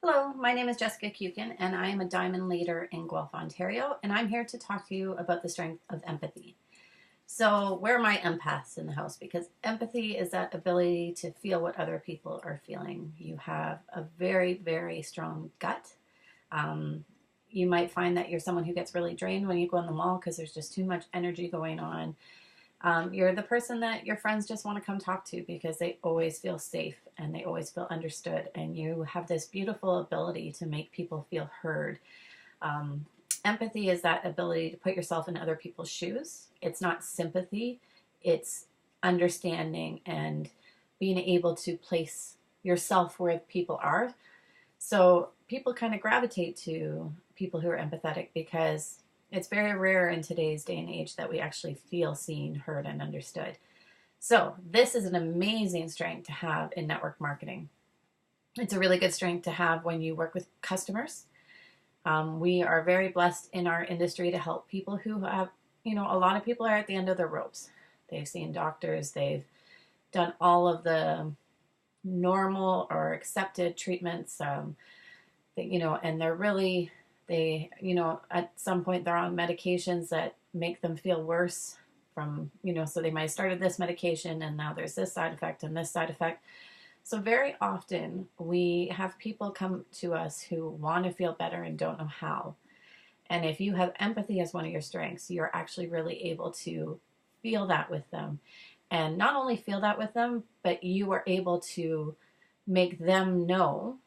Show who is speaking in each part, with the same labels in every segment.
Speaker 1: Hello, my name is Jessica Kukin, and I am a Diamond Leader in Guelph, Ontario, and I'm here to talk to you about the strength of empathy. So, where are my empaths in the house? Because empathy is that ability to feel what other people are feeling. You have a very, very strong gut. Um, you might find that you're someone who gets really drained when you go in the mall because there's just too much energy going on. You're the person that your friends just want to come talk to because they always feel safe and they always feel understood. And you have this beautiful ability to make people feel heard. Um, Empathy is that ability to put yourself in other people's shoes. It's not sympathy, it's understanding and being able to place yourself where people are. So people kind of gravitate to people who are empathetic because it's very rare in today's day and age that we actually feel seen, heard, and understood. So this is an amazing strength to have in network marketing. It's a really good strength to have when you work with customers. We are very blessed in our industry to help people who have, a lot of people are at the end of their ropes. They've seen doctors, they've done all of the normal or accepted treatments, and they're really, at some point they're on medications that make them feel worse from, so they might have started this medication and now there's this side effect and this side effect. So very often we have people come to us who want to feel better and don't know how. And if you have empathy as one of your strengths, you're actually really able to feel that with them. And not only feel that with them, but you are able to make them know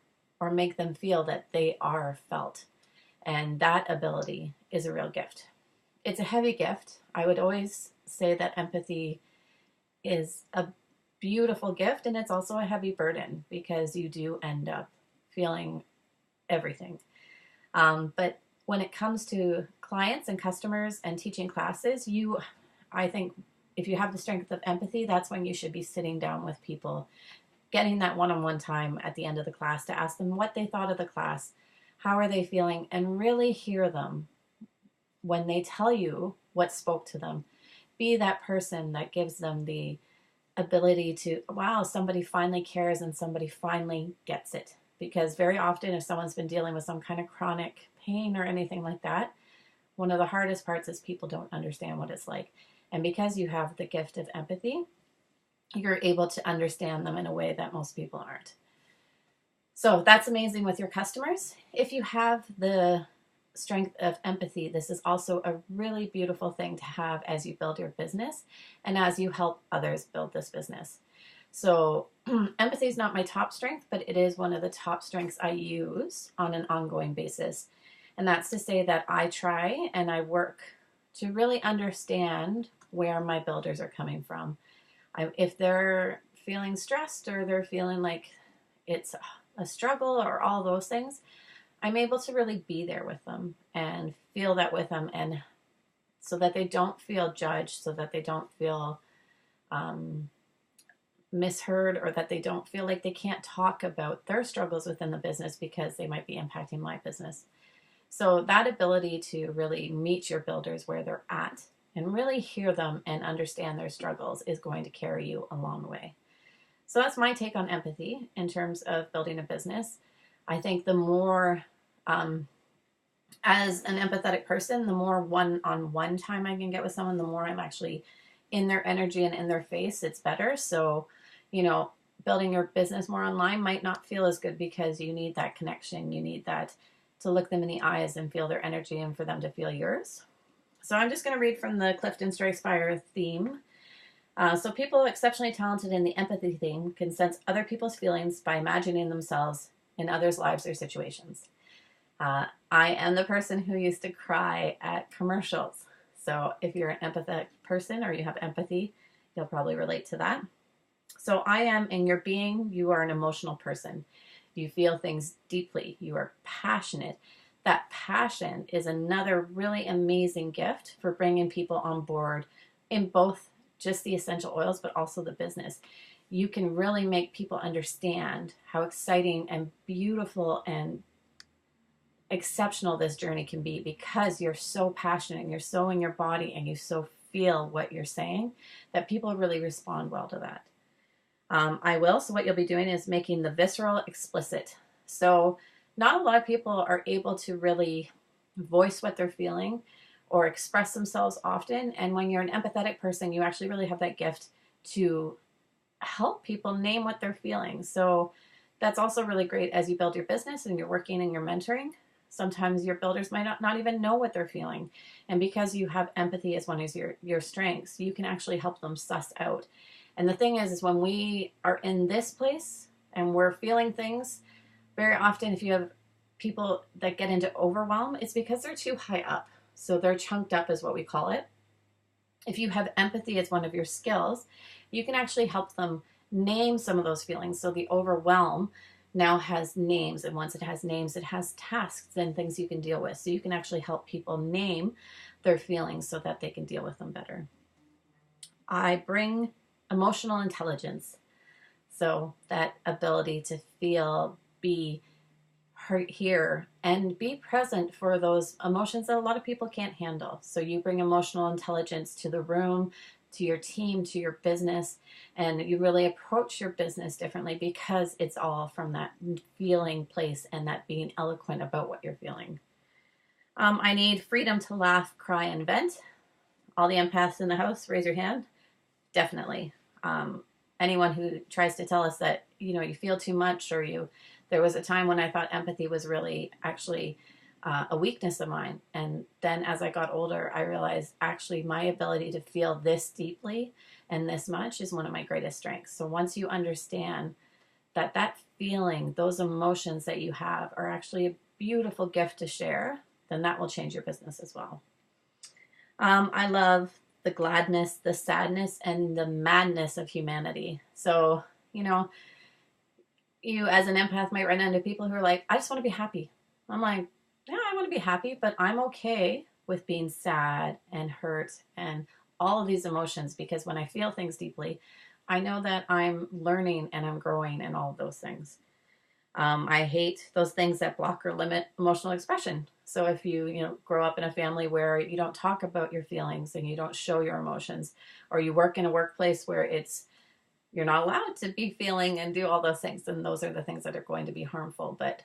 Speaker 1: or make them feel that they are felt. And that ability is a real gift. It's a heavy gift. I would always say that empathy is a beautiful gift, and it's also a heavy burden because you do end up feeling everything. But when it comes to clients and customers and teaching classes, I think if you have the strength of empathy, that's when you should be sitting down with people, getting that one-on-one time at the end of the class to ask them what they thought of the class, how are they feeling, and really hear them when they tell you what spoke to them. Be that person that gives them the ability to, wow, somebody finally cares and somebody finally gets it. Because very often if someone's been dealing with some kind of chronic pain or anything like that, one of the hardest parts is people don't understand what it's like. And because you have the gift of empathy, you're able to understand them in a way that most people aren't. So that's amazing with your customers. If you have the strength of empathy, this is also a really beautiful thing to have as you build your business and as you help others build this business. So empathy is not my top strength, but it is one of the top strengths I use on an ongoing basis. And that's to say that I try and I work to really understand where my builders are coming from. If they're feeling stressed or they're feeling like it's a struggle or all those things, I'm able to really be there with them and feel that with them, and so that they don't feel judged, so that they don't feel misheard, or that they don't feel like they can't talk about their struggles within the business because they might be impacting my business. So that ability to really meet your builders where they're at and really hear them and understand their struggles is going to carry you a long way. So that's my take on empathy in terms of building a business. I think the more, as an empathetic person, the more one-on-one time I can get with someone, the more I'm actually in their energy and in their face, it's better. So, building your business more online might not feel as good because you need that connection. You need that to look them in the eyes and feel their energy and for them to feel yours. So I'm just going to read from the Clifton StrengthsFinder theme. So people exceptionally talented in the empathy theme can sense other people's feelings by imagining themselves in others' lives or situations. I am the person who used to cry at commercials. So if you're an empathetic person or you have empathy, you'll probably relate to that. So I am, in your being, you are an emotional person. You feel things deeply. You are passionate. That passion is another really amazing gift for bringing people on board in both just the essential oils, but also the business. You can really make people understand how exciting and beautiful and exceptional this journey can be because you're so passionate and you're so in your body and you so feel what you're saying that people really respond well to that. So what you'll be doing is making the visceral explicit. So not a lot of people are able to really voice what they're feeling or express themselves often. And when you're an empathetic person, you actually really have that gift to help people name what they're feeling. So that's also really great as you build your business and you're working and you're mentoring. Sometimes your builders might not even know what they're feeling. And because you have empathy as one of your strengths, you can actually help them suss out. And the thing is when we are in this place and we're feeling things, very often if you have people that get into overwhelm, it's because they're too high up. So they're chunked up is what we call it. If you have empathy as one of your skills, you can actually help them name some of those feelings. So the overwhelm now has names, and once it has names, it has tasks and things you can deal with. So you can actually help people name their feelings so that they can deal with them better. I bring emotional intelligence. So that ability to feel, be, hear, and be present for those emotions that a lot of people can't handle. So you bring emotional intelligence to the room, to your team, to your business, and you really approach your business differently because it's all from that feeling place and that being eloquent about what you're feeling. I need freedom to laugh, cry, and vent. All the empaths in the house, raise your hand. Definitely. Anyone who tries to tell us that, you feel too much or there was a time when I thought empathy was really actually a weakness of mine. And then as I got older, I realized actually my ability to feel this deeply and this much is one of my greatest strengths. So once you understand that feeling, those emotions that you have are actually a beautiful gift to share, then that will change your business as well. I love the gladness, the sadness, and the madness of humanity. So, you as an empath might run into people who are like, I just want to be happy. I'm like, yeah, I want to be happy, but I'm okay with being sad and hurt and all of these emotions because when I feel things deeply, I know that I'm learning and I'm growing and all of those things. I hate those things that block or limit emotional expression. So if you grow up in a family where you don't talk about your feelings and you don't show your emotions, or you work in a workplace where you're not allowed to be feeling and do all those things, then those are the things that are going to be harmful. But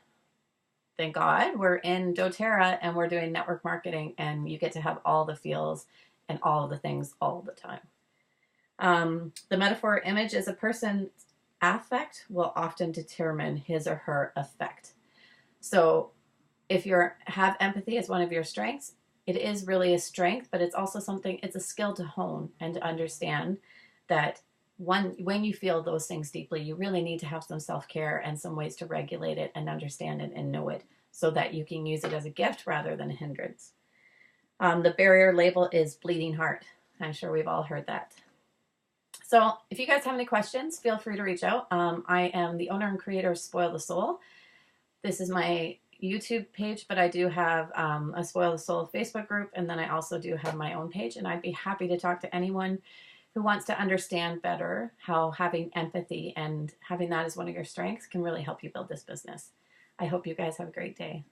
Speaker 1: thank God we're in doTERRA and we're doing network marketing and you get to have all the feels and all of the things all the time. The metaphor image is a person's affect will often determine his or her effect. So if you have empathy as one of your strengths, it is really a strength, but it's also it's a skill to hone and to understand that when you feel those things deeply, you really need to have some self-care and some ways to regulate it and understand it and know it so that you can use it as a gift rather than a hindrance. The barrier label is bleeding heart. I'm sure we've all heard that. So if you guys have any questions, feel free to reach out. I am the owner and creator of Spoil the Soul. This is my YouTube page, but I do have a Spoil the Soul Facebook group, and then I also do have my own page, and I'd be happy to talk to anyone who wants to understand better how having empathy and having that as one of your strengths can really help you build this business. I hope you guys have a great day.